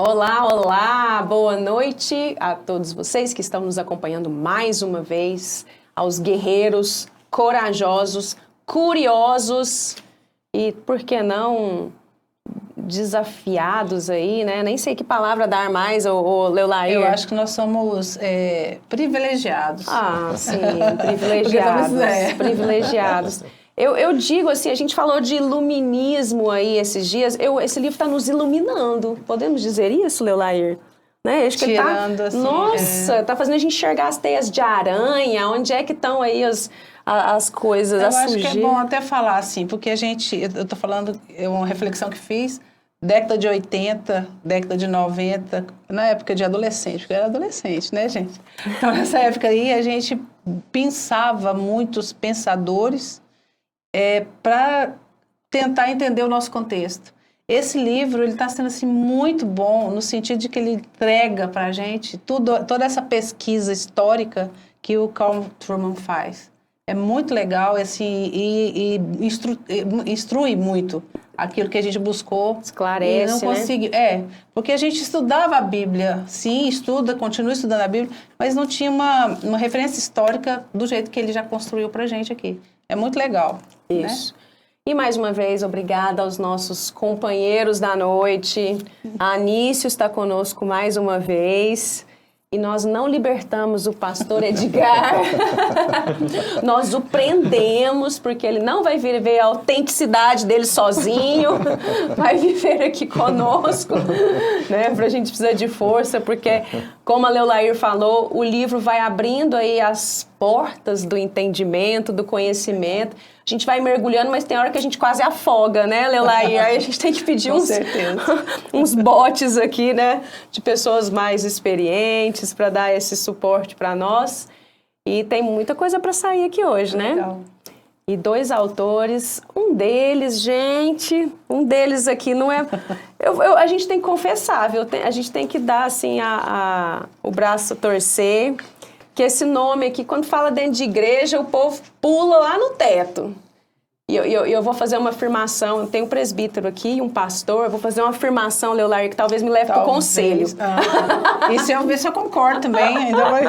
Olá, olá, boa noite a todos vocês que estão nos acompanhando mais uma vez, aos guerreiros corajosos, curiosos e, por que não, desafiados aí, né? Nem sei que palavra dar mais, ô Leolair. Eu acho que nós somos privilegiaados. Ah, sim, privilegiados, privilegiados. Eu digo assim, a gente falou de iluminismo aí esses dias, esse livro está nos iluminando, podemos dizer isso, Leolair? Né? Acho que Tirando, assim, nossa, tá fazendo a gente enxergar as teias de aranha, onde é que estão aí as coisas, Eu a acho sujeira. que é bom até falar assim, porque eu tô falando, é uma reflexão que fiz, década de 80, década de 90, na época de adolescente, porque eu era adolescente, né, gente? Então, nessa época aí, a gente pensava muitos pensadores para tentar entender o nosso contexto. Esse livro ele está sendo assim, muito bom no sentido de que ele entrega para a gente toda essa pesquisa histórica que o Carl Trueman faz. É muito legal assim, e instrui muito aquilo que a gente buscou. Esclarece, e não conseguiu, porque a gente estudava a Bíblia, sim, continua estudando a Bíblia, mas não tinha uma referência histórica do jeito que ele já construiu para a gente aqui. É muito legal. Isso. Né? E mais uma vez, obrigada aos nossos companheiros da noite. A Anício está conosco mais uma vez. E nós não libertamos o pastor Edgar. Nós o prendemos, porque ele não vai viver a autenticidade dele sozinho. Vai viver aqui conosco. Né? A gente precisa de força, porque, como a Leolair falou, o livro vai abrindo aí as portas do entendimento, do conhecimento. A gente vai mergulhando, mas tem hora que a gente quase afoga, né, Leolair? Aí a gente tem que pedir uns botes aqui, né, de pessoas mais experientes para dar esse suporte para nós. E tem muita coisa para sair aqui hoje, né? Legal. E 2 autores, um deles aqui não é... a gente tem que confessar, viu? A gente tem que dar, assim, o braço a torcer, que esse nome aqui, quando fala dentro de igreja, o povo pula lá no teto. E eu vou fazer uma afirmação, tem um presbítero aqui e um pastor, eu vou fazer uma afirmação, Leolair, que talvez me leve para o conselho. Isso eu ver se eu concordo também. Ainda vai...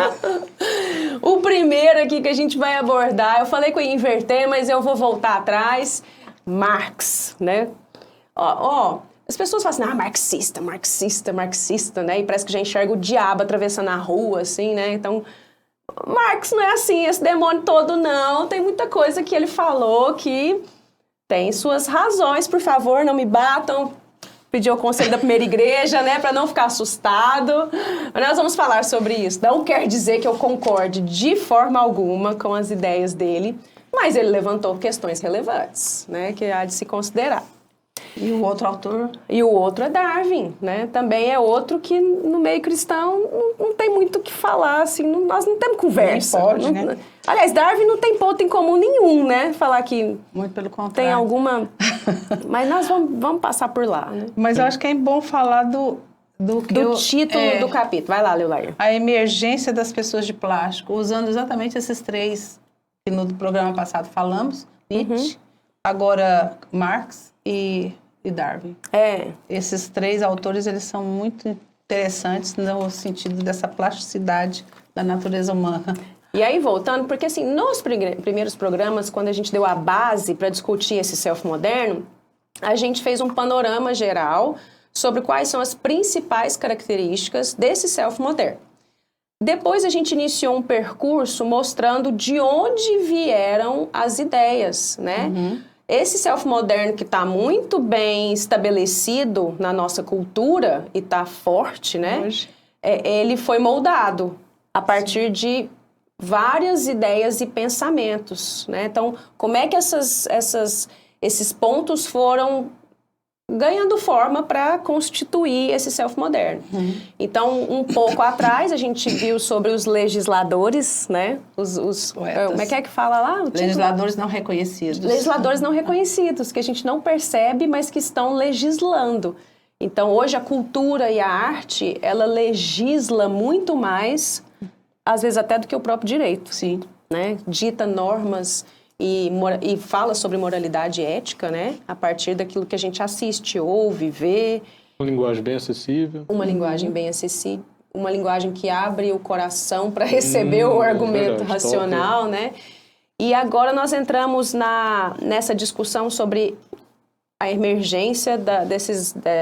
O primeiro aqui que a gente vai abordar, eu falei que eu ia inverter, mas eu vou voltar atrás. Marx, né? As pessoas falam assim, marxista, né? E parece que já enxerga o diabo atravessando a rua, assim, né? Então, Marx não é assim, esse demônio todo, não. Tem muita coisa que ele falou que tem suas razões. Por favor, não me batam. Pediu o conselho da primeira igreja, né, para não ficar assustado. Mas nós vamos falar sobre isso. Não quer dizer que eu concorde de forma alguma com as ideias dele, mas ele levantou questões relevantes, né, que há de se considerar. E o outro autor? E o outro é Darwin, né? Também é outro que no meio cristão não tem muito o que falar, assim, nós não temos conversa. Nem pode, né? Aliás, Darwin não tem ponto em comum nenhum, né? Falar que muito pelo contrário. Tem alguma... Mas nós vamos passar por lá, né? Mas eu acho que é bom falar do título do capítulo. Vai lá, Leolair. A emergência das pessoas de plástico, usando exatamente esses 3 que no programa passado falamos, Nietzsche, agora Marx e Darwin. Esses 3 autores, eles são muito interessantes no sentido dessa plasticidade da natureza humana. E aí, voltando, porque assim, nos primeiros programas, quando a gente deu a base para discutir esse self-moderno, a gente fez um panorama geral sobre quais são as principais características desse self-moderno. Depois a gente iniciou um percurso mostrando de onde vieram as ideias, né? Esse self-moderno que está muito bem estabelecido na nossa cultura e está forte, né? Ele foi moldado a partir de várias ideias e pensamentos, né? Então, como é que esses pontos foram ganhando forma para constituir esse self-moderno? Então, um pouco atrás, a gente viu sobre os legisladores, né? Como é que fala lá? Legisladores não reconhecidos. Legisladores não reconhecidos, que a gente não percebe, mas que estão legislando. Então, hoje, a cultura e a arte, ela legisla muito mais, às vezes até do que o próprio direito. Sim. Né? Dita normas e fala sobre moralidade ética, né? A partir daquilo que a gente assiste, ouve, vê. Uma linguagem bem acessível. Uma linguagem bem acessível, uma linguagem que abre o coração para receber o argumento verdade, racional, né? E agora nós entramos nessa discussão sobre a emergência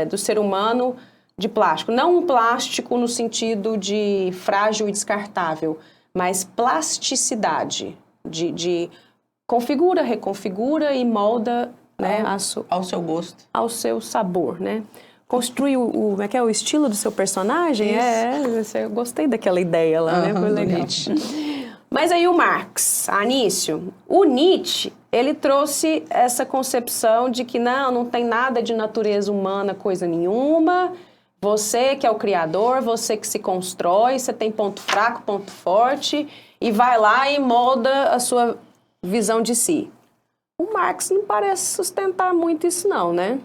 do ser humano de plástico. Não um plástico no sentido de frágil e descartável, mas plasticidade, de configura, reconfigura e molda, né, ao seu gosto. Ao seu sabor, né? Construi como é que é, o estilo do seu personagem? Eu gostei daquela ideia lá, né? Foi legal. Nietzsche. Mas aí o Marx, Anísio, o Nietzsche, ele trouxe essa concepção de que não tem nada de natureza humana, coisa nenhuma. Você que é o criador, você que se constrói, você tem ponto fraco, ponto forte, e vai lá e molda a sua visão de si. O Marx não parece sustentar muito isso não, né?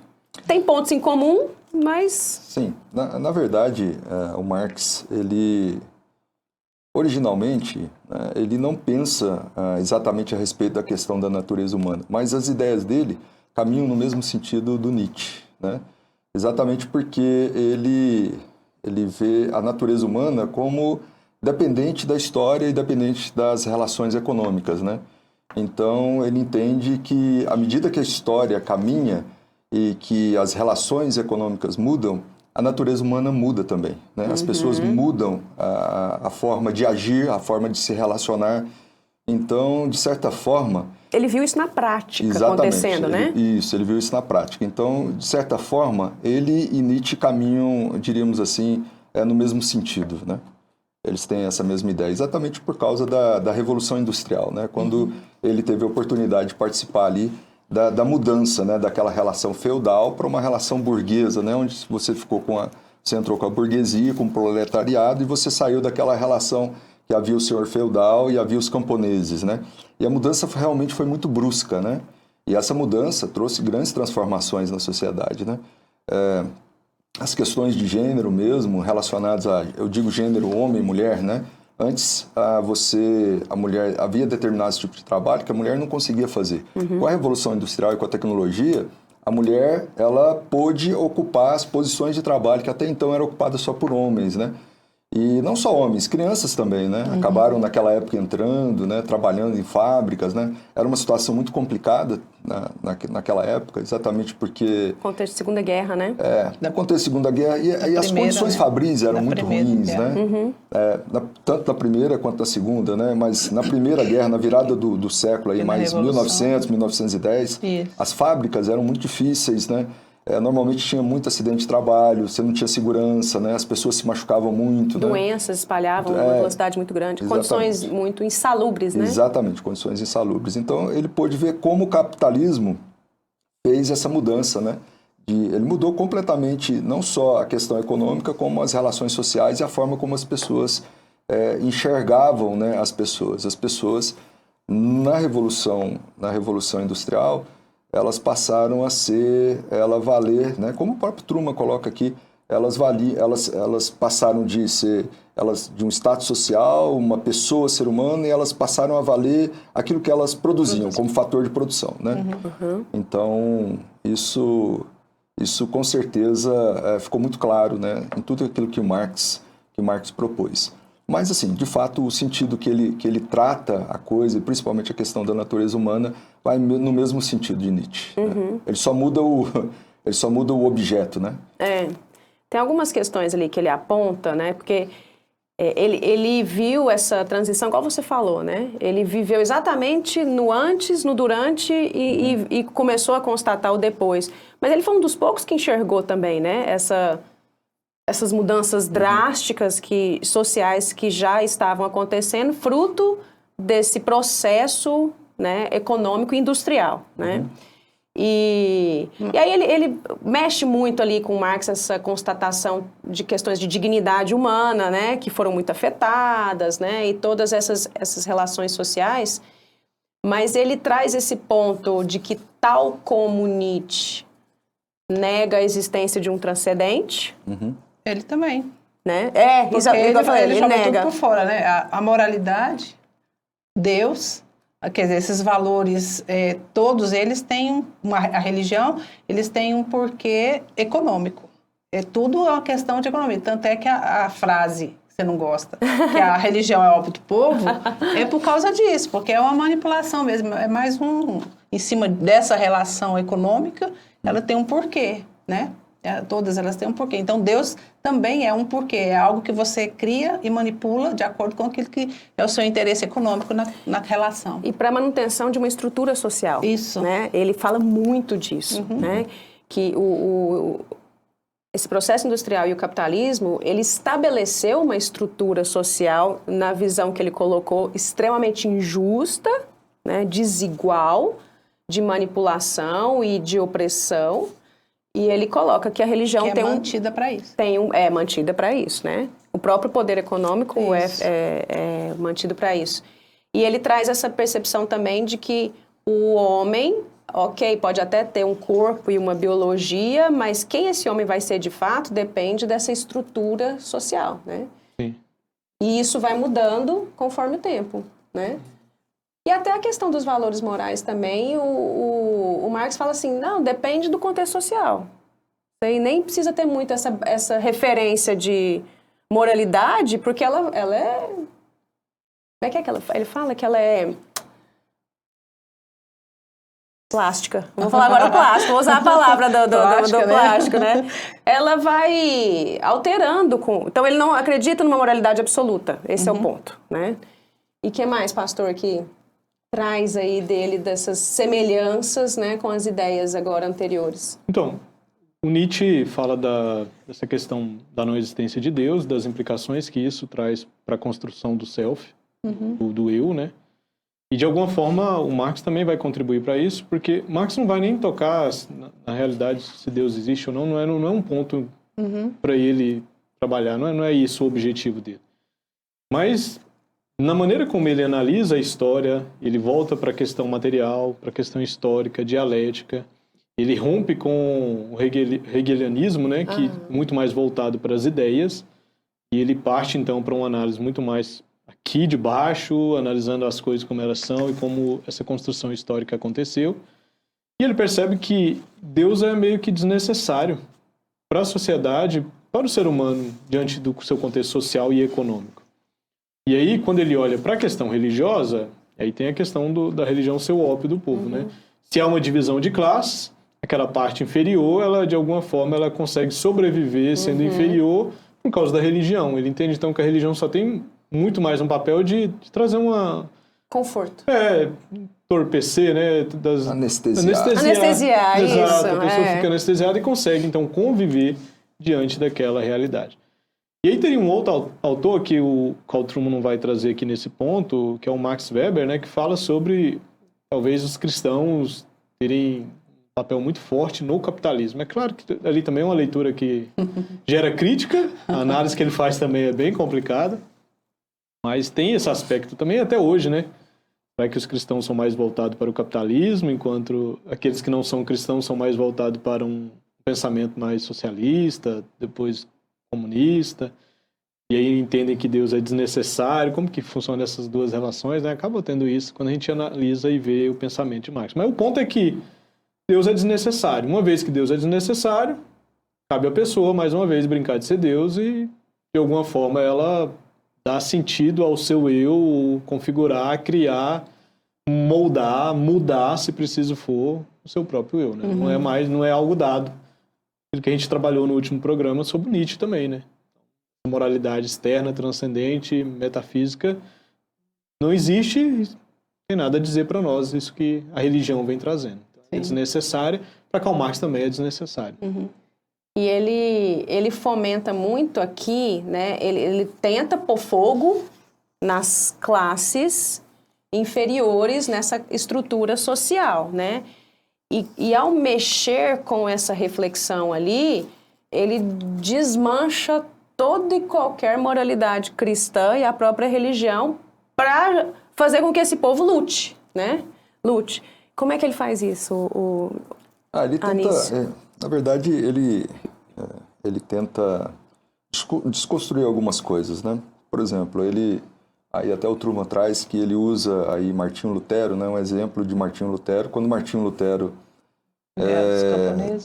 Tem pontos em comum, mas... Sim, na verdade, o Marx, ele... Originalmente, ele não pensa exatamente a respeito da questão da natureza humana, mas as ideias dele caminham no mesmo sentido do Nietzsche, né? Exatamente porque ele vê a natureza humana como dependente da história e dependente das relações econômicas, né? Então, ele entende que, à medida que a história caminha e que as relações econômicas mudam, a natureza humana muda também, né? As pessoas mudam a forma de agir, a forma de se relacionar. Então, de certa forma... Ele viu isso na prática acontecendo, né? Ele viu isso na prática. Então, de certa forma, ele e Nietzsche caminham, diríamos assim, no mesmo sentido, né? Eles têm essa mesma ideia, exatamente por causa da Revolução Industrial, né? Quando ele teve a oportunidade de participar ali da mudança, né, daquela relação feudal para uma relação burguesa, né, onde você entrou com a burguesia, com o proletariado, e você saiu daquela relação que havia o senhor feudal e havia os camponeses, né? E a mudança realmente foi muito brusca, né? E essa mudança trouxe grandes transformações na sociedade, né? As questões de gênero mesmo, relacionadas eu digo gênero homem e mulher, né? Antes, a mulher, havia determinados tipos de trabalho que a mulher não conseguia fazer. Com a Revolução Industrial e com a tecnologia, a mulher, ela pôde ocupar as posições de trabalho que até então eram ocupadas só por homens, né? E não só homens, crianças também, né? Acabaram naquela época entrando, né? Trabalhando em fábricas, né? Era uma situação muito complicada naquela época, exatamente porque... Contexto de Segunda Guerra, né? No contexto da Segunda Guerra, e as condições fabris eram muito ruins, né? Tanto na Primeira quanto na Segunda, né? Mas na Primeira Guerra, na virada do século, aí, mais 1900, 1910, as fábricas eram muito difíceis, né? Normalmente tinha muito acidente de trabalho, você não tinha segurança, né? As pessoas se machucavam muito. Doenças espalhavam numa velocidade muito grande, condições muito insalubres, né? Exatamente, condições insalubres. Então, ele pôde ver como o capitalismo fez essa mudança, né? Ele mudou completamente, não só a questão econômica, como as relações sociais e a forma como as pessoas enxergavam, né, as pessoas. As pessoas, na Revolução Industrial, elas passaram a valer, né, como o próprio Truman coloca aqui, elas passaram de ser de um status social, uma pessoa, ser humano, e elas passaram a valer aquilo que elas produziam como fator de produção, né? Então, isso com certeza ficou muito claro, né, em tudo aquilo que o Marx propôs. Mas, assim, de fato, o sentido que ele trata a coisa, e principalmente a questão da natureza humana, vai no mesmo sentido de Nietzsche. Né? Ele só muda o objeto, né? Tem algumas questões ali que ele aponta, né? Porque ele viu essa transição, igual você falou, né? Ele viveu exatamente no antes, no durante e começou a constatar o depois. Mas ele foi um dos poucos que enxergou também, né? Essas mudanças drásticas sociais que já estavam acontecendo, fruto desse processo, né, econômico e industrial, né? E aí ele mexe muito ali com Marx essa constatação de questões de dignidade humana, né, que foram muito afetadas, né, e todas essas relações sociais, mas ele traz esse ponto de que, tal como Nietzsche nega a existência de um transcendente, ele também. Né? Ele joga nega tudo por fora, né? A moralidade, Deus, quer dizer, esses valores, todos eles têm a religião, eles têm um porquê econômico. É tudo uma questão de economia. Tanto é que a frase que você não gosta, que a religião é óbvio do povo, é por causa disso, porque é uma manipulação mesmo. É mais em cima dessa relação econômica, ela tem um porquê, né? Todas elas têm um porquê. Então, Deus também é um porquê. É algo que você cria e manipula de acordo com aquilo que é o seu interesse econômico na relação. E para manutenção de uma estrutura social. Isso. Né? Ele fala muito disso, né? Que esse processo industrial e o capitalismo, ele estabeleceu uma estrutura social, na visão que ele colocou, extremamente injusta, né? Desigual, de manipulação e de opressão. E ele coloca que a religião que é mantida para isso. É mantida para isso, né? O próprio poder econômico é mantido para isso. E ele traz essa percepção também de que o homem, ok, pode até ter um corpo e uma biologia, mas quem esse homem vai ser de fato depende dessa estrutura social, né? Sim. E isso vai mudando conforme o tempo, né? E até a questão dos valores morais também, o Marx fala assim, não, depende do contexto social. E nem precisa ter muito essa referência de moralidade, porque ela é... Como é que ela... Ele fala que ela é... plástica. Vou falar agora plástico, vou usar a palavra do plástico, né? Ela vai alterando com... Então, ele não acredita numa moralidade absoluta. Esse é o ponto, né? E o que mais, pastor, que traz aí dele dessas semelhanças, né, com as ideias agora anteriores? Então, o Nietzsche fala dessa questão da não existência de Deus, das implicações que isso traz para a construção do self, do eu, né? E, de alguma forma, o Marx também vai contribuir para isso, porque Marx não vai nem tocar, na realidade, se Deus existe ou não, não é um ponto para ele trabalhar, não é isso o objetivo dele. Mas, na maneira como ele analisa a história, ele volta para a questão material, para a questão histórica, dialética, ele rompe com o hegelianismo, né, que muito mais voltado para as ideias, e ele parte, então, para uma análise muito mais aqui de baixo, analisando as coisas como elas são e como essa construção histórica aconteceu. E ele percebe que Deus é meio que desnecessário para a sociedade, para o ser humano, diante do seu contexto social e econômico. E aí, quando ele olha para a questão religiosa, aí tem a questão da religião ser o ópio do povo, né? Se há uma divisão de classes, aquela parte inferior, ela, de alguma forma, ela consegue sobreviver sendo inferior por causa da religião. Ele entende, então, que a religião só tem muito mais um papel de trazer uma... Conforto. Entorpecer, né? Anestesiar, isso. Exato, a pessoa fica anestesiada e consegue, então, conviver diante daquela realidade. E aí tem um outro autor que o Carl Trueman não vai trazer aqui nesse ponto, que é o Max Weber, né? Que fala sobre, talvez, os cristãos terem um papel muito forte no capitalismo. É claro que ali também é uma leitura que gera crítica, a análise que ele faz também é bem complicada, mas tem esse aspecto também até hoje, né? Vai que os cristãos são mais voltados para o capitalismo, enquanto aqueles que não são cristãos são mais voltados para um pensamento mais socialista, depois comunista, e aí entendem que Deus é desnecessário. Como que funcionam essas duas relações, né? Acaba tendo isso quando a gente analisa e vê o pensamento de Marx. Mas o ponto é que Deus é desnecessário. Uma vez que Deus é desnecessário, cabe à pessoa, mais uma vez, brincar de ser Deus e, de alguma forma, ela dá sentido ao seu eu, configurar, criar, moldar, mudar, se preciso for, o seu próprio eu, né? Não é algo dado. Aquilo que a gente trabalhou no último programa sobre Nietzsche também, né? Moralidade externa, transcendente, metafísica, não existe, tem nada a dizer para nós, isso que a religião vem trazendo. Então, é desnecessário, para Karl Marx também é desnecessário. E ele fomenta muito aqui, né? Ele tenta pôr fogo nas classes inferiores, nessa estrutura social, né? E ao mexer com essa reflexão ali, ele desmancha toda e qualquer moralidade cristã e a própria religião para fazer com que esse povo lute, né? Lute. Como é que ele faz isso, ele tenta, na verdade, ele tenta desconstruir algumas coisas, né? Por exemplo, aí até o Truman traz que ele usa aí Martinho Lutero, né? Um exemplo de Martinho Lutero. Quando Martinho Lutero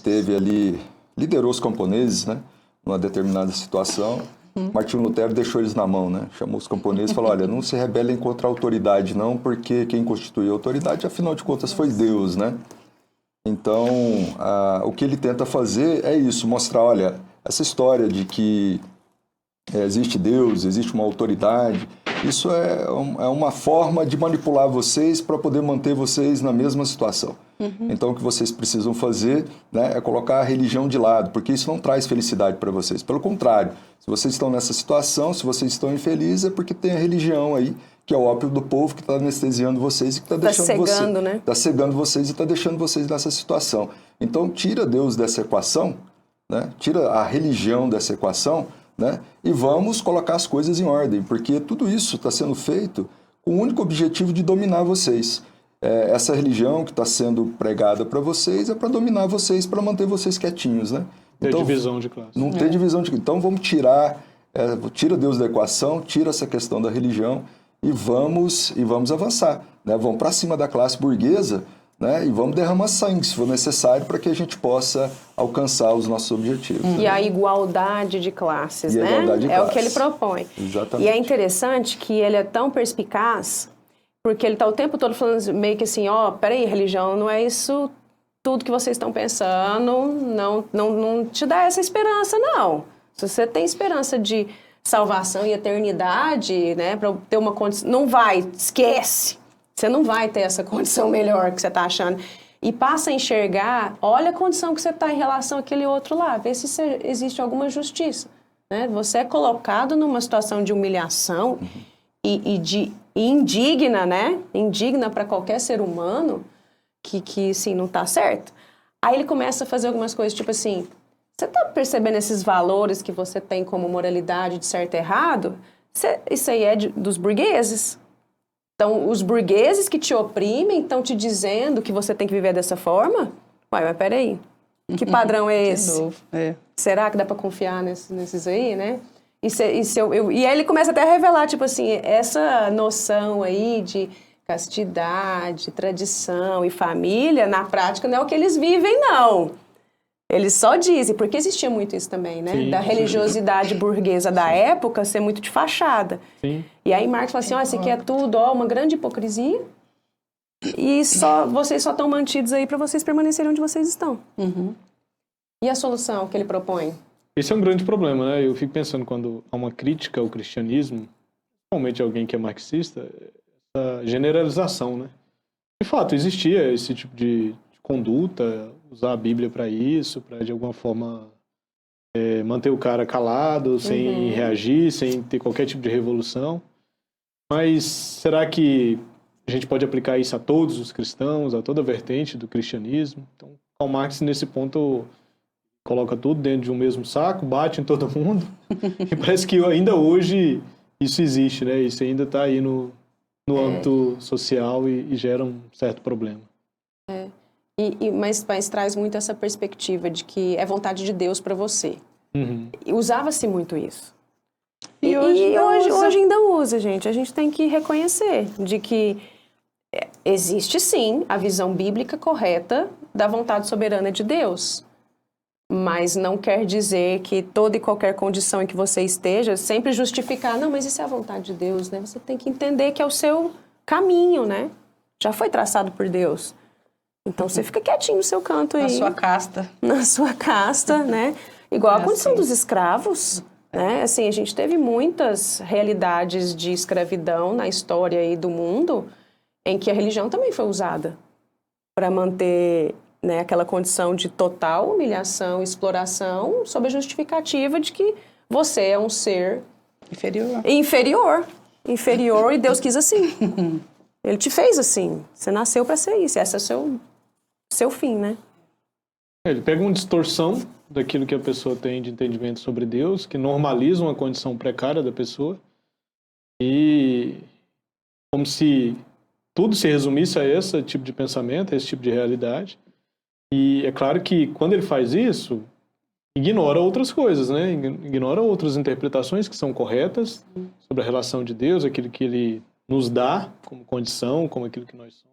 teve ali, liderou os camponeses, né? numa determinada situação. Martinho Lutero deixou eles na mão, né? Chamou os camponeses e falou, olha, não se rebelem contra a autoridade, não, porque quem constituiu a autoridade, afinal de contas, foi Deus, né? Então, o que ele tenta fazer é isso, mostrar, olha, essa história de que existe Deus, existe uma autoridade, isso é uma forma de manipular vocês para poder manter vocês na mesma situação. Então, o que vocês precisam fazer, né, é colocar a religião de lado, porque isso não traz felicidade para vocês. Pelo contrário, se vocês estão nessa situação, se vocês estão infelizes, é porque tem a religião aí, que é o ópio do povo, que está anestesiando vocês e que está deixando cegando, né? Está cegando vocês e está deixando vocês nessa situação. Então, tira Deus dessa equação, né? Tira a religião dessa equação, né? E vamos colocar as coisas em ordem, porque tudo isso está sendo feito com o único objetivo de dominar vocês. Essa religião que está sendo pregada para vocês é para dominar vocês, para manter vocês quietinhos, né? Ter Então, divisão de classe. não ter divisão de classe. Então vamos tira Deus da equação, tira essa questão da religião e vamos avançar, né? Vamos para cima da classe burguesa, né? E vamos derramar sangue, se for necessário, para que a gente possa alcançar os nossos objetivos. E a igualdade de classes, E a né? igualdade de É o classes. que ele propõe. Exatamente. E é interessante que ele é tão perspicaz, porque ele está o tempo todo falando meio que assim, peraí, religião não é isso tudo que vocês estão pensando, não te dá essa esperança, não. Se você tem esperança de salvação e eternidade, né, para ter uma condição, não vai, esquece. Você não vai ter essa condição melhor que você está achando. E passa a enxergar, olha a condição que você está em relação àquele outro lá, vê se existe alguma justiça. Né? Você é colocado numa situação de humilhação e de indigna, né? Indigna para qualquer ser humano que assim, não está certo. Aí ele começa a fazer algumas coisas, tipo assim, você está percebendo esses valores que você tem como moralidade de certo e errado? Isso aí é dos burgueses. Então, os burgueses que te oprimem estão te dizendo que você tem que viver dessa forma? Uai, mas peraí, que padrão é esse? De novo, Será que dá para confiar nesses aí, né? E aí ele começa até a revelar, tipo assim, essa noção aí de castidade, tradição e família, na prática não é o que eles vivem, não. Eles só dizem, porque existia muito isso também, né? Sim, da religiosidade burguesa da época ser muito de fachada. Sim. E aí Marx fala assim, isso aqui é tudo, uma grande hipocrisia. E vocês só estão mantidos aí para vocês permanecerem onde vocês estão. E a solução que ele propõe? Esse é um grande problema, né? Eu fico pensando quando há uma crítica ao cristianismo, principalmente alguém que é marxista, essa generalização, né? De fato, existia esse tipo de conduta, usar a Bíblia para isso, para de alguma forma manter o cara calado, sem reagir, sem ter qualquer tipo de revolução. Mas será que a gente pode aplicar isso a todos os cristãos, a toda a vertente do cristianismo? Então, Karl Marx, nesse ponto, coloca tudo dentro de um mesmo saco, bate em todo mundo. E parece que ainda hoje isso existe, né? Isso ainda está aí no âmbito social e gera um certo problema. Mas traz muito essa perspectiva de que é vontade de Deus para você. E usava-se muito isso. E hoje ainda usa, gente. A gente tem que reconhecer de que existe sim a visão bíblica correta da vontade soberana de Deus. Mas não quer dizer que toda e qualquer condição em que você esteja sempre justificar, não, mas isso é a vontade de Deus, né? Você tem que entender que é o seu caminho, né? Já foi traçado por Deus. Então você fica quietinho no seu canto aí. Na sua casta. Na sua casta, né? Igual a condição dos escravos, né? Assim, a gente teve muitas realidades de escravidão na história aí do mundo em que a religião também foi usada para manter, né, aquela condição de total humilhação, exploração, sob a justificativa de que você é um ser inferior e Deus quis assim. Ele te fez assim. Você nasceu para ser isso. Esse é o seu fim, né? Ele pega uma distorção daquilo que a pessoa tem de entendimento sobre Deus, que normaliza uma condição precária da pessoa, e como se tudo se resumisse a esse tipo de pensamento, a esse tipo de realidade. E é claro que quando ele faz isso, ignora outras coisas, né? Ignora outras interpretações que são corretas sobre a relação de Deus, aquilo que ele nos dá como condição, como aquilo que nós somos.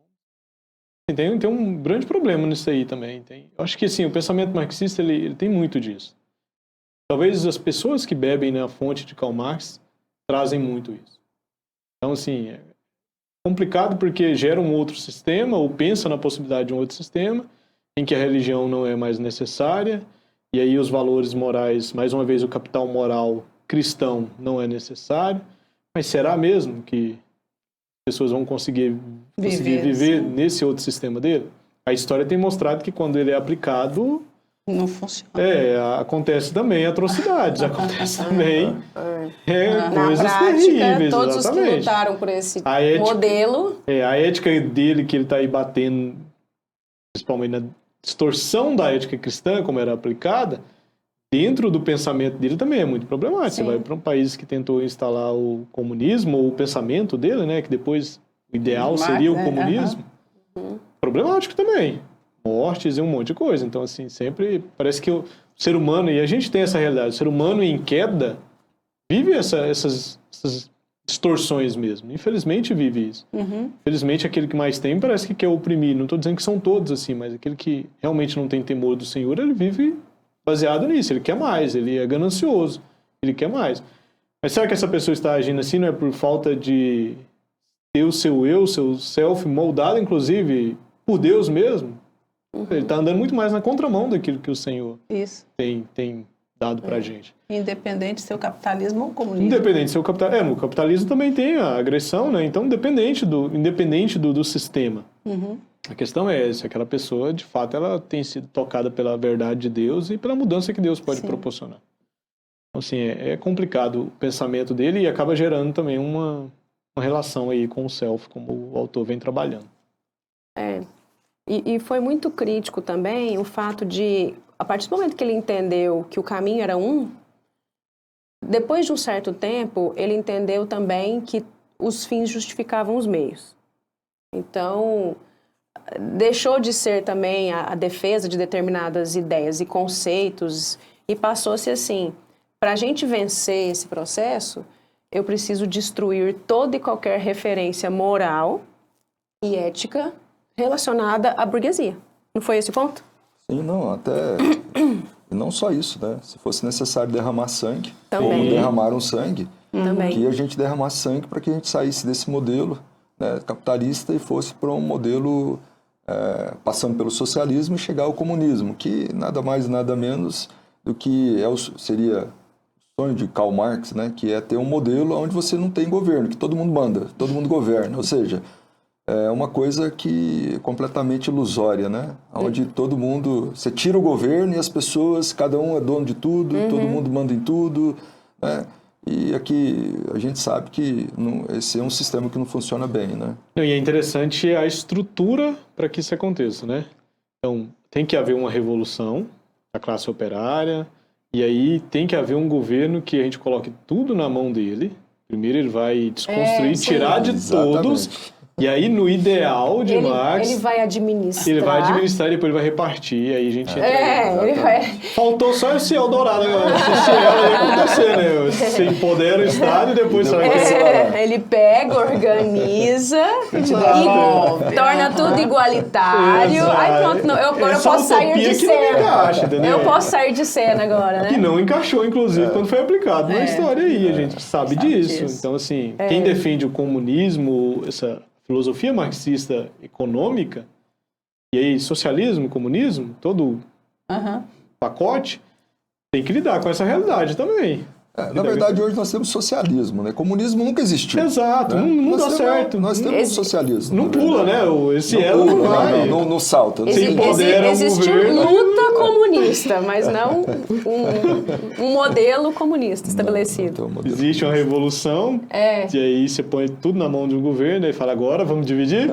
Tem um grande problema nisso aí também. Eu acho que assim, o pensamento marxista ele tem muito disso. Talvez as pessoas que bebem na fonte de Karl Marx trazem muito isso. Então, assim, é complicado porque gera um outro sistema, ou pensa na possibilidade de um outro sistema, em que a religião não é mais necessária, e aí os valores morais, mais uma vez, o capital moral cristão não é necessário. Mas será mesmo que as pessoas vão conseguir viver nesse outro sistema dele? A história tem mostrado que quando ele é aplicado... Não funciona. Acontece também atrocidades, acontece também Na coisas prática, terríveis. todos os que exatamente. lutaram por esse A ética, modelo... a ética dele que ele está aí batendo, principalmente na distorção da ética cristã, como era aplicada, dentro do pensamento dele também é muito problemático. Sim. Você vai para um país que tentou instalar o comunismo, ou o pensamento dele, né, que depois o ideal seria o comunismo, problemático também. Mortes e um monte de coisa. Então, assim, sempre parece que o ser humano, e a gente tem essa realidade, o ser humano em queda vive essas distorções mesmo. Infelizmente vive isso. Infelizmente aquele que mais tem parece que quer oprimir. Não estou dizendo que são todos assim, mas aquele que realmente não tem temor do Senhor, ele vive baseado nisso. Ele quer mais, ele é ganancioso, ele quer mais. Mas será que essa pessoa está agindo assim não é por falta de ter o seu eu, seu self moldado, inclusive, por Deus mesmo? Ele está andando muito mais na contramão daquilo que o Senhor tem dado para a gente. Independente se é o capitalismo ou o comunismo. Independente se é o capitalismo. No capitalismo também tem a agressão, né? Então, independente do sistema. A questão é se aquela pessoa, de fato, ela tem sido tocada pela verdade de Deus e pela mudança que Deus pode proporcionar. Então, assim, é complicado o pensamento dele e acaba gerando também uma relação aí com o self, como o autor vem trabalhando. E foi muito crítico também o fato de, a partir do momento que ele entendeu que o caminho era depois de um certo tempo, ele entendeu também que os fins justificavam os meios. Então, deixou de ser também a defesa de determinadas ideias e conceitos e passou-se assim, para a gente vencer esse processo, eu preciso destruir toda e qualquer referência moral e ética relacionada à burguesia. Não foi esse o ponto? Sim, não, até... E não só isso, né? Se fosse necessário derramar sangue, Também. como derramaram sangue, Também. que a gente derramasse sangue para que a gente saísse desse modelo, né, capitalista e fosse para um modelo passando pelo socialismo e chegar ao comunismo, que nada mais nada menos do que seria o sonho de Karl Marx, né, que é ter um modelo onde você não tem governo, que todo mundo manda, todo mundo governa, ou seja... É uma coisa que é completamente ilusória, né? Onde todo mundo... Você tira o governo e as pessoas, cada um é dono de tudo, todo mundo manda em tudo, né? E aqui a gente sabe que esse é um sistema que não funciona bem, né? E é interessante a estrutura para que isso aconteça, né? Então, tem que haver uma revolução da classe operária, e aí tem que haver um governo que a gente coloque tudo na mão dele. Primeiro ele vai desconstruir, tirar de todos... E aí, no ideal de Marx... Ele vai administrar. Ele vai administrar e depois ele vai repartir. E aí a gente... Ele vai... Faltou só esse Eldorado agora. Esse elo aí acontecer, né? Você empodera o Estado e depois você vai... Ele pega, organiza e torna tudo igualitário. Exato. Aí pronto, agora eu posso sair de cena. Encaixa, entendeu? Eu posso sair de cena agora, né? Que não encaixou, inclusive, quando foi aplicado na história aí. A gente sabe disso. Então, assim, quem defende o comunismo, essa... filosofia marxista econômica, e aí socialismo, comunismo, todo pacote, tem que lidar com essa realidade também. Na verdade, hoje nós temos socialismo, né? Comunismo nunca existiu. Exato, né? não dá certo. Nós temos socialismo. Não pula, né? Esse elo não vai. Não salta. Existiu luta comunista, mas não um modelo comunista estabelecido. Existe uma revolução, e aí você põe tudo na mão de um governo e fala, agora vamos dividir?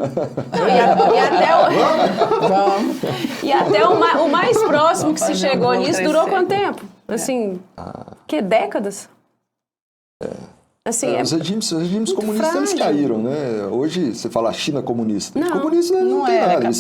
E até o mais próximo que se chegou nisso durou quanto tempo? Assim, que décadas? Assim, os regimes comunistas eles caíram, né? Hoje você fala China comunista. Os comunistas não tem nada, eles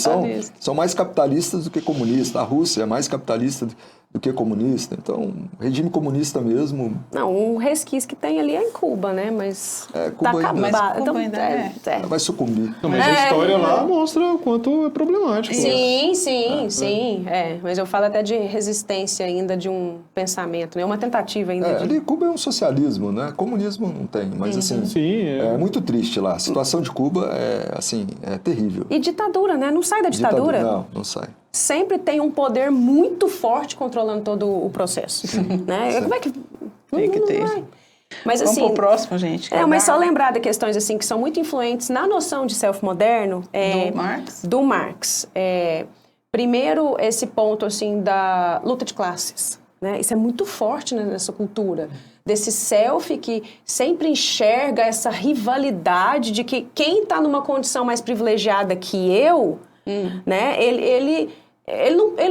são mais capitalistas do que comunistas. A Rússia é mais capitalista. do que comunista. Então, regime comunista mesmo... Não, um resquício que tem ali é em Cuba, né? Mas Cuba ainda- Mas Cuba Então, ainda vai sucumbir. Não, mas a história lá mostra o quanto é problemático. Sim. Mas eu falo até de resistência ainda de um pensamento, né? Uma tentativa ainda de... Ali Cuba é um socialismo, né? Comunismo não tem, mas assim... Sim, É muito triste lá. A situação de Cuba é terrível. E ditadura, né? Não sai da ditadura. Não sai. Sempre tem um poder muito forte controlando todo o processo, né? Como é que... Tem que ter. vai. Mas Vamos assim... pro próximo, gente. mas só lembrar de questões assim que são muito influentes na noção de self-moderno. Do Marx? Do Marx. Primeiro, esse ponto assim da luta de classes, né? Isso é muito forte nessa cultura. Desse self que sempre enxerga essa rivalidade de que quem está numa condição mais privilegiada que eu, né? Ele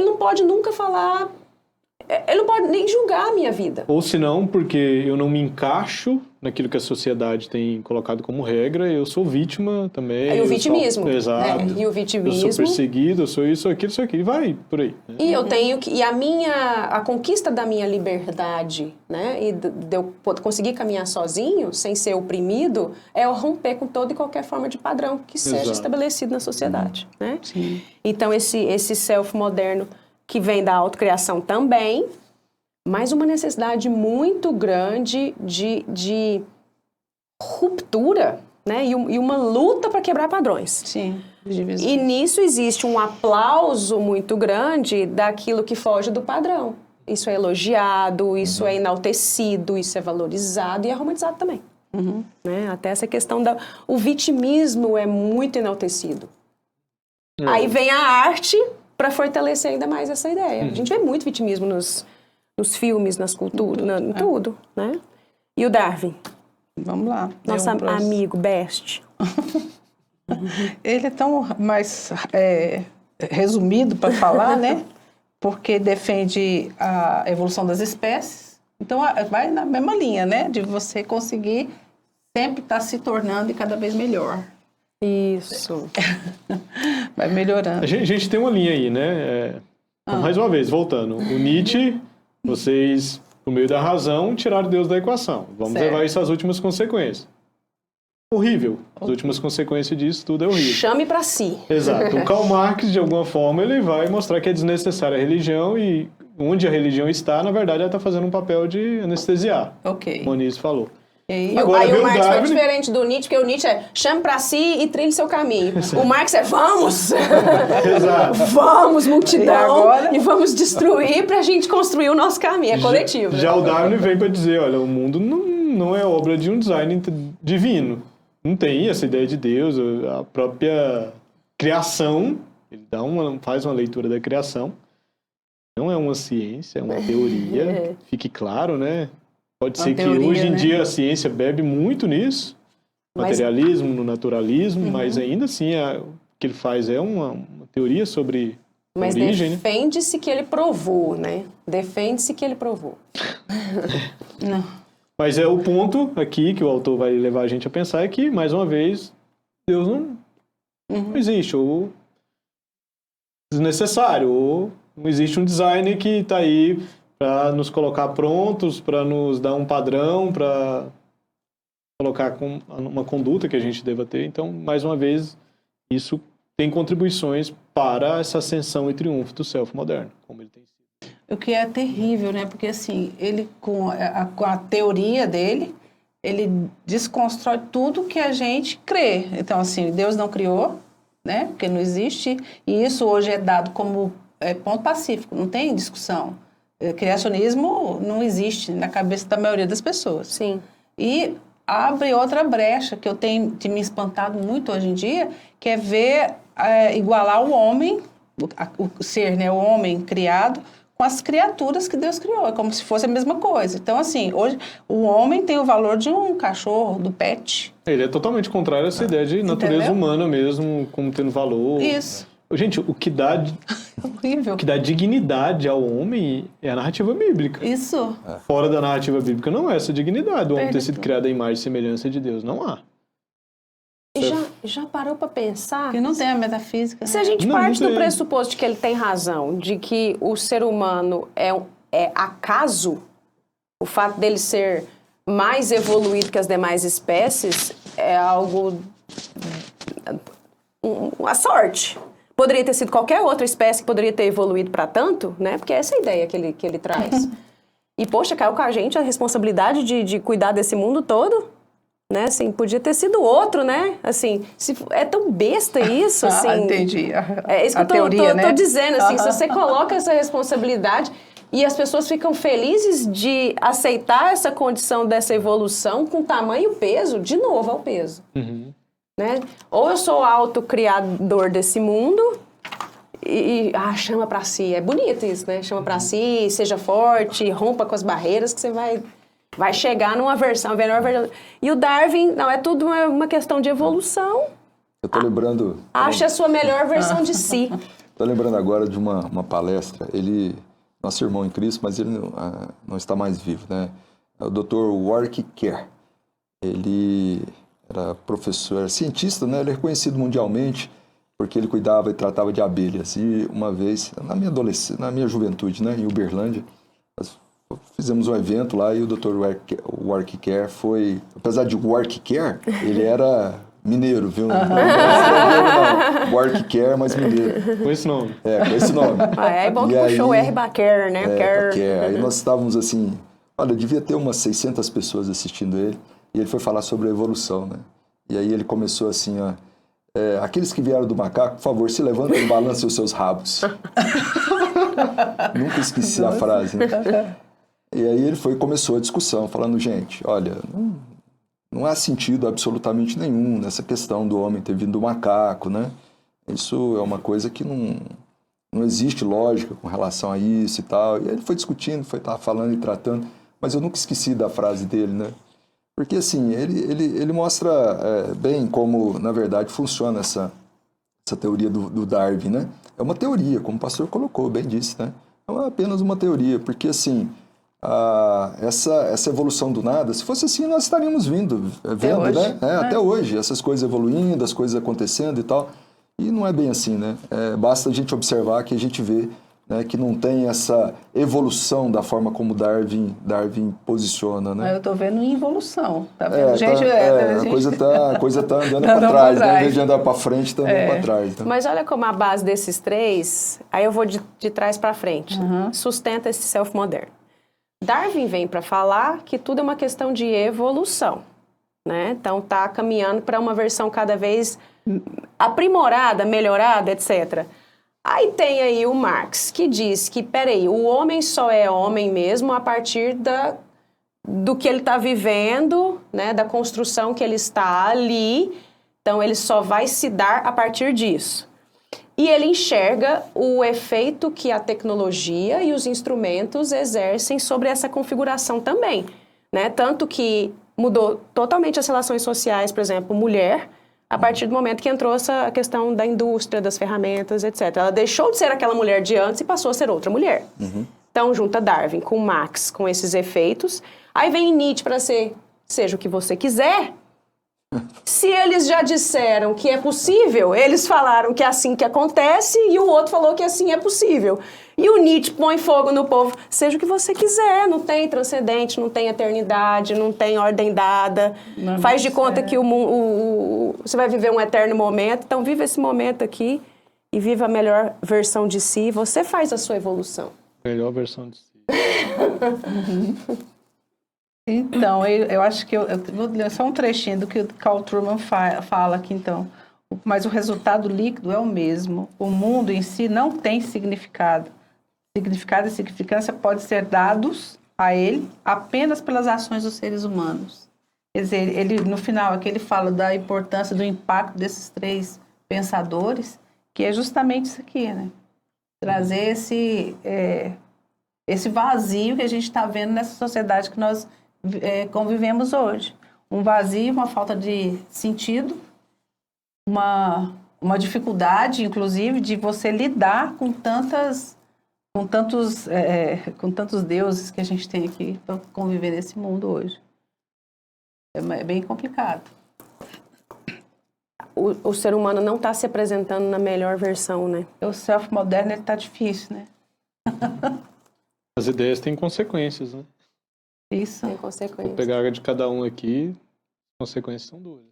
não pode nunca falar... Ele não pode nem julgar a minha vida. Ou se não, porque eu não me encaixo naquilo que a sociedade tem colocado como regra, eu sou vítima também. E o vitimismo. Exato. Né? E o vitimismo. Eu sou perseguido, eu sou isso, aquilo, e vai por aí. Né? E eu tenho que... E a conquista da minha liberdade, né? E de eu conseguir caminhar sozinho, sem ser oprimido, é eu romper com toda e qualquer forma de padrão que seja Exato. estabelecido na sociedade, né? Sim. Então, esse self moderno que vem da autocriação também, mas uma necessidade muito grande de ruptura, né? E uma luta para quebrar padrões. Sim. E nisso existe um aplauso muito grande daquilo que foge do padrão. Isso é elogiado, isso é enaltecido, isso é valorizado e é romantizado também. Né? Até essa questão o vitimismo é muito enaltecido. Aí vem a arte para fortalecer ainda mais essa ideia. A gente vê muito vitimismo nos filmes, nas culturas, em tudo, né? E o Darwin? Vamos lá. Nosso amigo, best. Ele é tão mais resumido para falar, né? Porque defende a evolução das espécies. Então, vai na mesma linha, né? De você conseguir sempre estar se tornando e cada vez melhor. Isso. Vai melhorando. A gente tem uma linha aí, né? Mais uma vez, voltando. O Nietzsche, vocês, por meio da razão, tiraram Deus da equação. Vamos levar isso às últimas consequências. Horrível. As últimas consequências disso tudo é horrível. Chame para si. Exato. O Karl Marx, de alguma forma, ele vai mostrar que é desnecessária a religião e onde a religião está, na verdade, ela está fazendo um papel de anestesiar. Ok. Como o Nietzsche falou. Aí Agora, o Marx foi Darwin... diferente do Nietzsche, porque o Nietzsche é chame pra si e trilhe seu caminho. O Marx é vamos! Exato. Vamos, multidão! E agora? E vamos destruir pra gente construir o nosso caminho. É coletivo. Já o Darwin vem para dizer, olha, o mundo não é obra de um design divino. Não tem essa ideia de Deus, a própria criação, ele faz uma leitura da criação. Não é uma ciência, é uma teoria. Fique claro, né? Pode ser que hoje em dia a ciência bebe muito nisso, no materialismo, no naturalismo, mas ainda assim o que ele faz é uma teoria sobre mas origem. Defende-se que ele provou, né? Defende-se que ele provou. Não. Mas o ponto aqui que o autor vai levar a gente a pensar é que, mais uma vez, Deus não existe, ou desnecessário, ou não existe um design que está aí para nos colocar prontos, para nos dar um padrão, para colocar uma conduta que a gente deva ter. Então, mais uma vez, isso tem contribuições para essa ascensão e triunfo do self moderno, como ele tem sido. O que é terrível, né? Porque, assim, ele, com a teoria dele, ele desconstrói tudo que a gente crê. Então, assim, Deus não criou, né? Porque não existe. E isso hoje é dado como ponto pacífico, não tem discussão. Criacionismo não existe na cabeça da maioria das pessoas. Sim. E abre outra brecha que eu tenho me espantado muito hoje em dia, que é ver igualar o homem, o ser, né, o homem criado, com as criaturas que Deus criou. É como se fosse a mesma coisa. Então, assim, hoje o homem tem o valor de um cachorro, do pet. Ele é totalmente contrário a essa ideia de natureza humana mesmo, como tendo valor. Isso. Gente, o que dá Horrível. O que dá dignidade ao homem é a narrativa bíblica. Isso. Fora da narrativa bíblica não é essa dignidade. O homem ter sido criado à imagem e semelhança de Deus. Não há. E Já parou para pensar? Que não tem a metafísica. Se a gente Não, parte não do tem. pressuposto de que ele tem razão, de que o ser humano é acaso, o fato dele ser mais evoluído que as demais espécies é algo... uma sorte. Poderia ter sido qualquer outra espécie que poderia ter evoluído para tanto, né? Porque é essa a ideia que ele traz. E, poxa, caiu com a gente a responsabilidade de cuidar desse mundo todo, né? Assim, podia ter sido outro, né? Assim, é tão besta isso, assim... Entendi. É isso que A eu teoria, né? tô dizendo, assim, se você coloca essa responsabilidade e as pessoas ficam felizes de aceitar essa condição dessa evolução com tamanho e peso, de novo, é o peso. Uhum. Né? Ou eu sou autocriador desse mundo chama pra si. É bonito isso, né? Chama pra si, seja forte, rompa com as barreiras que você vai chegar numa versão, melhor versão. E o Darwin, não, é tudo uma questão de evolução. Eu estou lembrando... Acha a sua melhor versão de si. Estou lembrando agora de uma palestra. Nosso irmão em Cristo, mas ele não está mais vivo, né? É o Dr. Warwick Kerr. Ele era professor, era cientista, né? Ele é reconhecido mundialmente porque ele cuidava e tratava de abelhas. E uma vez, na minha adolescência, na minha juventude, né, em Uberlândia, nós fizemos um evento lá e o Dr. Warwick Kerr foi... Apesar de Warwick Kerr, ele era mineiro, viu? Não Warwick Kerr, mas mineiro. Com esse nome. Com esse nome. É bom que puxou o R. Baker, né? Kerr. Aí nós estávamos assim... Olha, devia ter umas 600 pessoas assistindo ele. E ele foi falar sobre a evolução, né? E aí ele começou assim, ó... aqueles que vieram do macaco, por favor, se levantem e balancem os seus rabos. Nunca esqueci a frase, né? E aí ele começou a discussão, falando, gente, olha, não há sentido absolutamente nenhum nessa questão do homem ter vindo do macaco, né? Isso é uma coisa que não existe lógica com relação a isso e tal. E aí ele foi discutindo, falando e tratando, mas eu nunca esqueci da frase dele, né? Porque, assim, ele mostra bem como, na verdade, funciona essa teoria do Darwin, né? É uma teoria, como o pastor colocou, bem disse, né? É apenas uma teoria, porque, assim, essa evolução do nada, se fosse assim, nós estaríamos vendo, né? Até hoje, essas coisas evoluindo, as coisas acontecendo e tal. E não é bem assim, né? Basta a gente observar que a gente vê, né, que não tem essa evolução da forma como Darwin posiciona, né? Eu estou vendo involução, tá vendo? A coisa tá andando para trás, né? Em vez de andar para frente, está andando para trás. Né? Mas olha como a base desses três, aí eu vou de trás para frente, sustenta esse self-moderno. Darwin vem para falar que tudo é uma questão de evolução, né? Então está caminhando para uma versão cada vez aprimorada, melhorada, etc. Aí tem aí o Marx, que diz que, peraí, o homem só é homem mesmo a partir do que ele está vivendo, né, da construção que ele está ali, então ele só vai se dar a partir disso. E ele enxerga o efeito que a tecnologia e os instrumentos exercem sobre essa configuração também, né? Tanto que mudou totalmente as relações sociais, por exemplo, mulher, a partir do momento que entrou essa questão da indústria, das ferramentas, etc. Ela deixou de ser aquela mulher de antes e passou a ser outra mulher. Então, junta Darwin com Marx, com esses efeitos. Aí vem Nietzsche para ser, seja o que você quiser. Se eles já disseram que é possível, eles falaram que é assim que acontece e o outro falou que assim é possível. E o Nietzsche põe fogo no povo. Seja o que você quiser, não tem transcendente, não tem eternidade, não tem ordem dada. Faz de conta que você vai viver um eterno momento, então viva esse momento aqui e viva a melhor versão de si. Você faz a sua evolução. Melhor versão de si. Então, eu acho que eu vou ler só um trechinho do que o Carl Trueman fala aqui, então. Mas o resultado líquido é o mesmo. O mundo em si não tem significado. Significado e significância podem ser dados a ele apenas pelas ações dos seres humanos. Quer dizer, ele, no final, aqui ele fala da importância do impacto desses três pensadores, que é justamente isso aqui, né? Trazer esse vazio que a gente está vendo nessa sociedade que nós convivemos hoje. Um vazio, uma falta de sentido, uma dificuldade, inclusive, de você lidar com tantos deuses que a gente tem aqui para conviver nesse mundo hoje. É bem complicado. o ser humano não está se apresentando na melhor versão, né? O self moderno, ele tá difícil, né? As ideias têm consequências, né? Isso. Tem Vou consequências. pegar a de cada um aqui, as consequências são duras.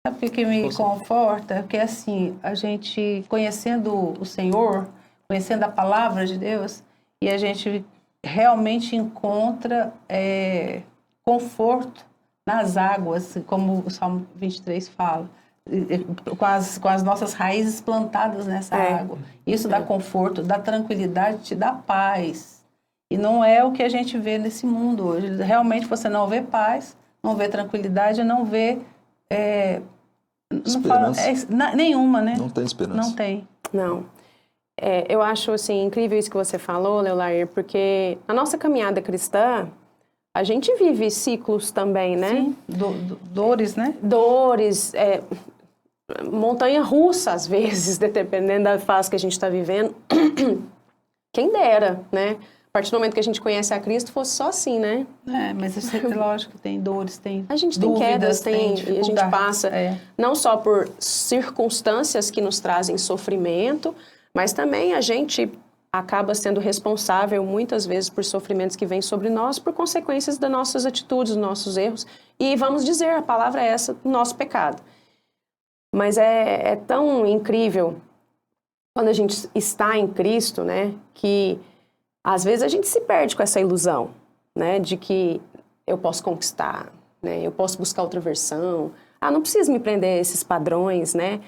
Sabe o que me conforta? Porque assim, a gente conhecendo o Senhor, conhecendo a palavra de Deus, e a gente realmente encontra conforto nas águas, como o Salmo 23 fala, com as nossas raízes plantadas nessa água. Isso dá conforto, dá tranquilidade, te dá paz. E não é o que a gente vê nesse mundo hoje. Realmente você não vê paz, não vê tranquilidade, não vê... Esperança. Nenhuma, né? Não tem esperança. Não tem. Não. Eu acho, assim, incrível isso que você falou, Leolair, porque na nossa caminhada cristã, a gente vive ciclos também, né? Sim, dores, né? Dores, montanha-russa, às vezes, dependendo da fase que a gente está vivendo. Quem dera, né? A partir do momento que a gente conhece a Cristo, fosse só assim, né? Mas isso é lógico, tem dores, tem A gente dúvidas, tem quedas, e a gente dificuldades. passa não só por circunstâncias que nos trazem sofrimento, mas também a gente acaba sendo responsável muitas vezes por sofrimentos que vêm sobre nós por consequências das nossas atitudes, dos nossos erros. E vamos dizer, a palavra é essa, nosso pecado. Mas é tão incrível quando a gente está em Cristo, né, que às vezes a gente se perde com essa ilusão, né, de que eu posso conquistar, né, eu posso buscar outra versão. Não preciso me prender a esses padrões, né?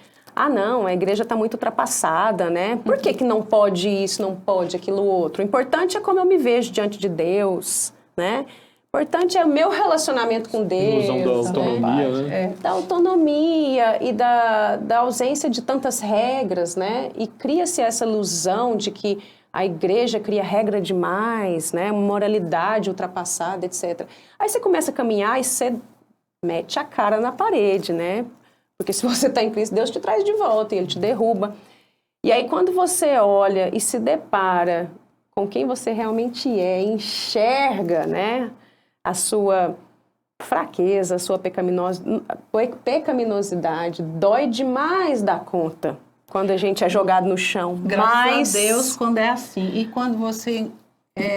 Não, a igreja está muito ultrapassada, né? Por que não pode isso, não pode aquilo outro? O importante é como eu me vejo diante de Deus, né? O importante é o meu relacionamento com Deus. Ilusão da autonomia, né? Da autonomia e da ausência de tantas regras, né? E cria-se essa ilusão de que a igreja cria regra demais, né? Moralidade ultrapassada, etc. Aí você começa a caminhar e você mete a cara na parede, né? Porque se você está em Cristo, Deus te traz de volta e Ele te derruba. E aí quando você olha e se depara com quem você realmente enxerga, né? A sua fraqueza, a sua pecaminosidade, dói demais da conta quando a gente é jogado no chão. Graças a Deus quando é assim. E quando você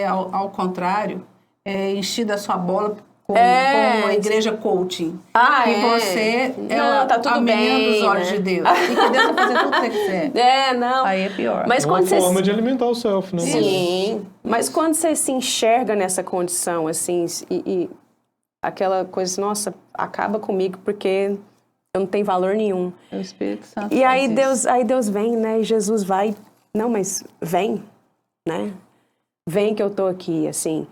ao contrário, enchida a sua bola com a igreja coaching. Que você tá tudo a menina bem, dos olhos né? de Deus. E que Deus vai fazer tudo o que você quiser. Não. Aí é pior. Mas É uma quando você... forma de alimentar o self, né? Sim, mas quando você se enxerga nessa condição, assim, e aquela coisa, assim, nossa, acaba comigo porque eu não tenho valor nenhum. É o Espírito Santo. E aí faz isso. Deus vem, né, e Jesus vai, não, mas vem, né, vem que eu tô aqui, assim.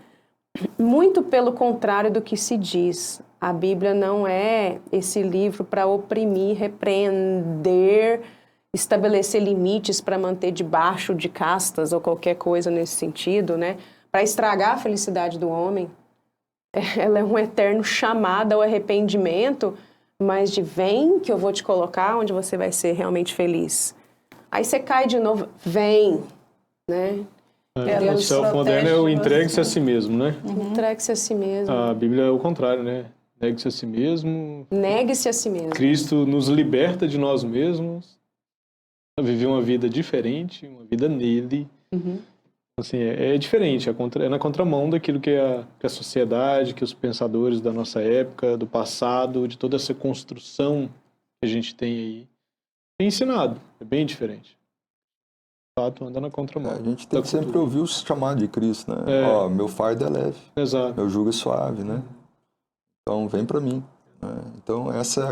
Muito pelo contrário do que se diz. A Bíblia não é esse livro para oprimir, repreender, estabelecer limites para manter debaixo de castas ou qualquer coisa nesse sentido, né? Para estragar a felicidade do homem. Ela é um eterno chamado ao arrependimento, mas de vem que eu vou te colocar onde você vai ser realmente feliz. Aí você cai de novo, vem, né? O self-moderno é o entregue-se a si mesmo, né? Entregue-se a si mesmo. A Bíblia é o contrário, né? Negue-se a si mesmo. Negue-se a si mesmo. Cristo nos liberta de nós mesmos a viver uma vida diferente, uma vida nele. Assim, é diferente, é na contramão daquilo que a sociedade, que os pensadores da nossa época, do passado, de toda essa construção que a gente tem aí, tem ensinado. É bem diferente. De fato, anda na contramão. A gente tem que sempre ouvir o chamado de Cristo, né? Meu fardo é leve, Exato. meu jugo é suave, né? Então, vem para mim. Né? Então, essa é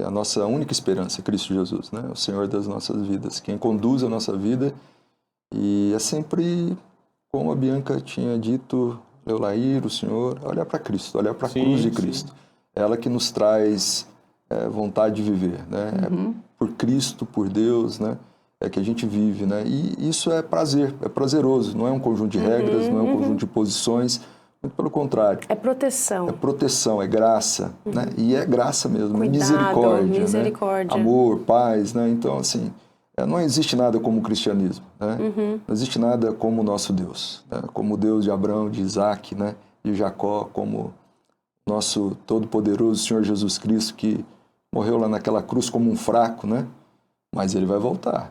a nossa única esperança, Cristo Jesus, né? O Senhor das nossas vidas, quem conduz a nossa vida. E é sempre, como a Bianca tinha dito, Leolair, o Senhor, olhar para Cristo, olhar para a cruz de Cristo. Ela que nos traz vontade de viver, né? Por Cristo, por Deus, né? É que a gente vive, né? E isso é prazer, é prazeroso, não é um conjunto de regras, não é um conjunto de posições, muito pelo contrário. É proteção. É proteção, é graça, né? E é graça mesmo, Cuidado, misericórdia, né? Amor, paz, né? Então, assim, não existe nada como o cristianismo, né? Não existe nada como o nosso Deus, né? Como o Deus de Abraão, de Isaac, né? De Jacó, como nosso todo-poderoso Senhor Jesus Cristo, que morreu lá naquela cruz como um fraco, né? Mas ele vai voltar,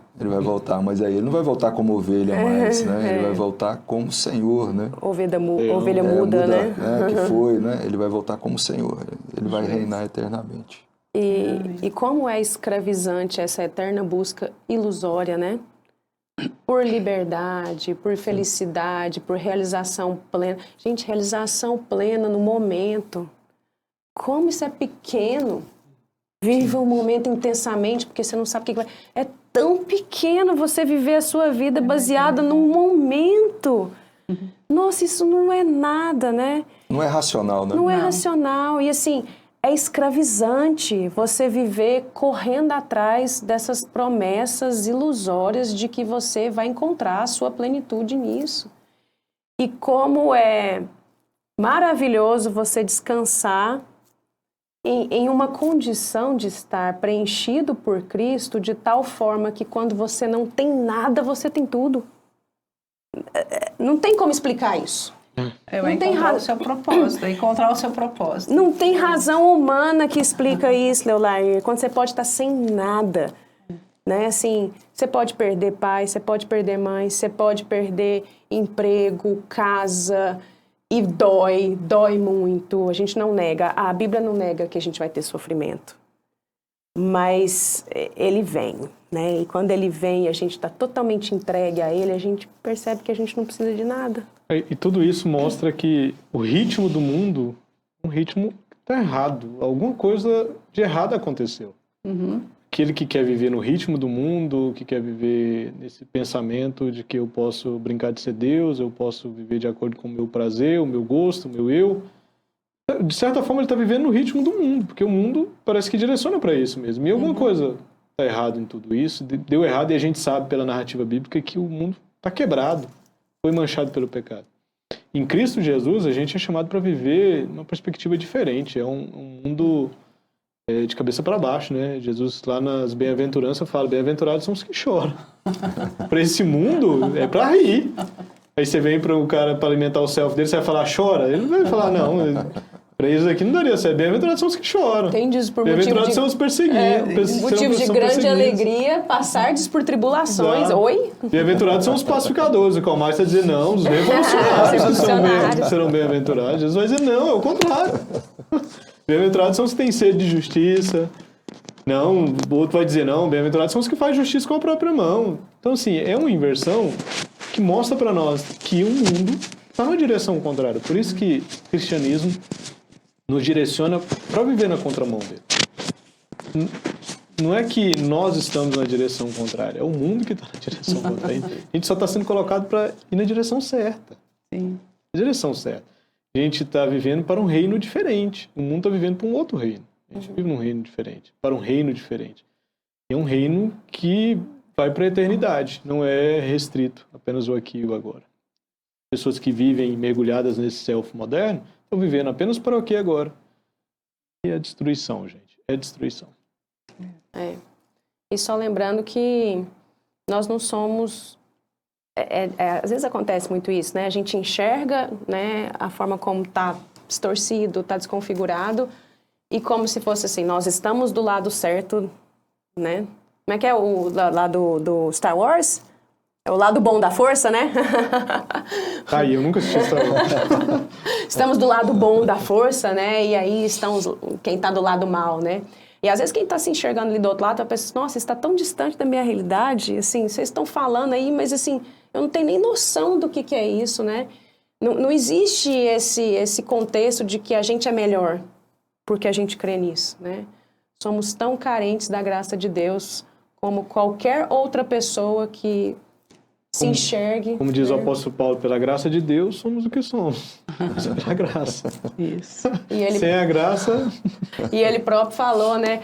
mas aí ele não vai voltar como ovelha mais, né? Ele vai voltar como Senhor, né? Ovelha muda, né? Que foi, né? Ele vai voltar como Senhor, ele vai reinar eternamente. E como é escravizante essa eterna busca ilusória, né? Por liberdade, por felicidade, por realização plena. Gente, realização plena no momento. Como isso é pequeno. Viva o momento intensamente, porque você não sabe o que vai... É tão pequeno você viver a sua vida baseada num momento. Nossa, isso não é nada, né? Não é racional, né? Não é racional. E assim, é escravizante você viver correndo atrás dessas promessas ilusórias de que você vai encontrar a sua plenitude nisso. E como é maravilhoso você descansar em uma condição de estar preenchido por Cristo de tal forma que quando você não tem nada, você tem tudo. Não tem como explicar isso. Vai encontrar o seu propósito, encontrar o seu propósito. Não tem razão humana que explica isso, Leolair. Quando você pode estar sem nada, né? Assim, você pode perder pai, você pode perder mãe, você pode perder emprego, casa, e dói muito. A gente não nega, a Bíblia não nega que a gente vai ter sofrimento. Mas ele vem, né? E quando ele vem, a gente está totalmente entregue a ele, a gente percebe que a gente não precisa de nada. E tudo isso mostra que o ritmo do mundo é um ritmo que está errado. Alguma coisa de errado aconteceu. Aquele que quer viver no ritmo do mundo, que quer viver nesse pensamento de que eu posso brincar de ser Deus, eu posso viver de acordo com o meu prazer, o meu gosto, o meu eu, de certa forma ele está vivendo no ritmo do mundo, porque o mundo parece que direciona para isso mesmo. E alguma coisa está errado em tudo isso, deu errado, e a gente sabe pela narrativa bíblica que o mundo está quebrado, foi manchado pelo pecado. Em Cristo Jesus, a gente é chamado para viver uma perspectiva diferente, é um mundo de cabeça para baixo, né? Jesus lá nas bem-aventuranças fala, bem-aventurados são os que choram. Para esse mundo é para rir. Aí você vem para o cara para alimentar o self dele, você vai falar chora? Ele não vai falar não. Para eles aqui não daria certo. Bem-aventurados são os que choram. Entendidos por bem-aventurados são os perseguidos. Motivo de grande alegria, passardes por tribulações. Exato. Oi? Bem-aventurados são os pacificadores. O Calmar está dizendo não, os revolucionários serão bem-aventurados. Jesus vai dizer não, é o contrário. Bem-aventurados são os que têm sede de justiça. Não, o outro vai dizer não, bem-aventurados são os que fazem justiça com a própria mão. Então, assim, é uma inversão que mostra para nós que o mundo está numa direção contrária. Por isso que o cristianismo nos direciona para viver na contramão dele. Não é que nós estamos na direção contrária, é o mundo que está na direção contrária. A gente só está sendo colocado para ir na direção certa. Sim. Na direção certa. A gente está vivendo para um reino diferente. O mundo está vivendo para um outro reino. A gente vive num reino diferente, para um reino diferente. É um reino que vai para a eternidade, não é restrito apenas o aqui e o agora. Pessoas que vivem mergulhadas nesse self moderno estão vivendo apenas para o aqui e agora. E é destruição, gente. É destruição. E só lembrando que nós não somos... às vezes acontece muito isso, né? A gente enxerga, né, a forma como está distorcido, está desconfigurado, e como se fosse assim, nós estamos do lado certo, né? Como é que é o lado do Star Wars? É o lado bom da força, né? Aí, eu nunca assisti Star Wars. Estamos do lado bom da força, né? E aí estamos quem está do lado mal, né? E às vezes quem está se enxergando ali do outro lado, tá pensando, nossa, isso está tão distante da minha realidade, assim, vocês estão falando aí, mas assim, eu não tenho nem noção do que é isso, né? Não existe esse contexto de que a gente é melhor porque a gente crê nisso, né? Somos tão carentes da graça de Deus como qualquer outra pessoa que se enxergue. Como diz o apóstolo Paulo, pela graça de Deus, somos o que somos. Pela graça. Isso. Sem a graça... E ele próprio falou, né?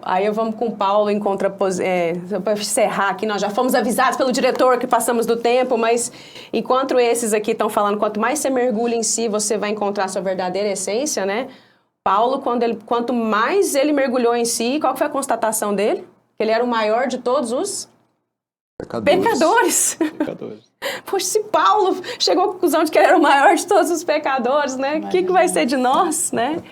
Aí vamos com Paulo em contraposição. Para encerrar aqui, nós já fomos avisados pelo diretor que passamos do tempo, mas enquanto esses aqui estão falando, quanto mais você mergulha em si, você vai encontrar a sua verdadeira essência, né? Paulo, quanto mais ele mergulhou em si, qual foi a constatação dele? Que ele era o maior de todos os Pecadores. Pecadores. Poxa, se Paulo chegou à conclusão de que ele era o maior de todos os pecadores, né? O que vai ser de nós, né?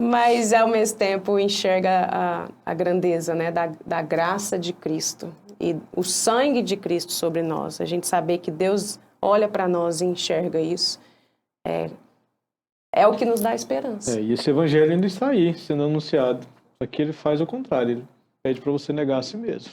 Mas, ao mesmo tempo, enxerga a grandeza, né? Da graça de Cristo e o sangue de Cristo sobre nós. A gente saber que Deus olha para nós e enxerga isso é o que nos dá esperança. E esse evangelho ainda está aí, sendo anunciado. Aqui ele faz o contrário, ele pede para você negar a si mesmo.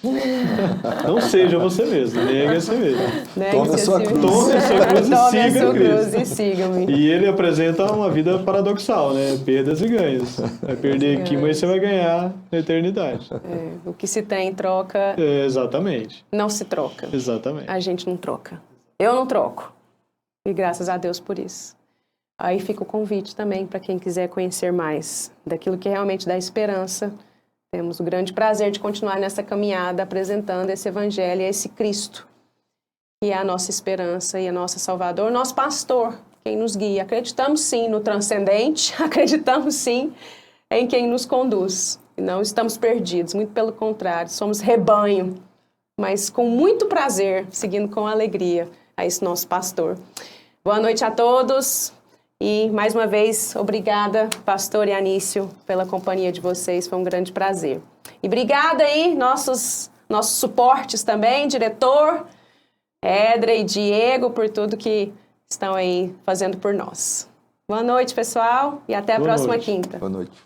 Não seja você mesmo, negue a si mesmo. Tome a sua cruz. Tome a sua cruz e siga Cristo. E siga-me. E ele apresenta uma vida paradoxal, né? Perdas e ganhos. Vai perder aqui, mas você vai ganhar na eternidade. O que se tem em troca, Exatamente. não se troca. Exatamente. A gente não troca. Eu não troco. E graças a Deus por isso. Aí fica o convite também para quem quiser conhecer mais daquilo que realmente dá esperança. Temos o grande prazer de continuar nessa caminhada apresentando esse evangelho, esse Cristo, que é a nossa esperança e a nossa Salvador, nosso pastor, quem nos guia. Acreditamos sim no transcendente, acreditamos sim em quem nos conduz. E não estamos perdidos, muito pelo contrário, somos rebanho, mas com muito prazer, seguindo com alegria a esse nosso pastor. Boa noite a todos. E, mais uma vez, obrigada, pastor e Anício, pela companhia de vocês. Foi um grande prazer. E obrigada aí, nossos suportes também, diretor, Edra e Diego, por tudo que estão aí fazendo por nós. Boa noite, pessoal, e até a próxima quinta. Boa noite.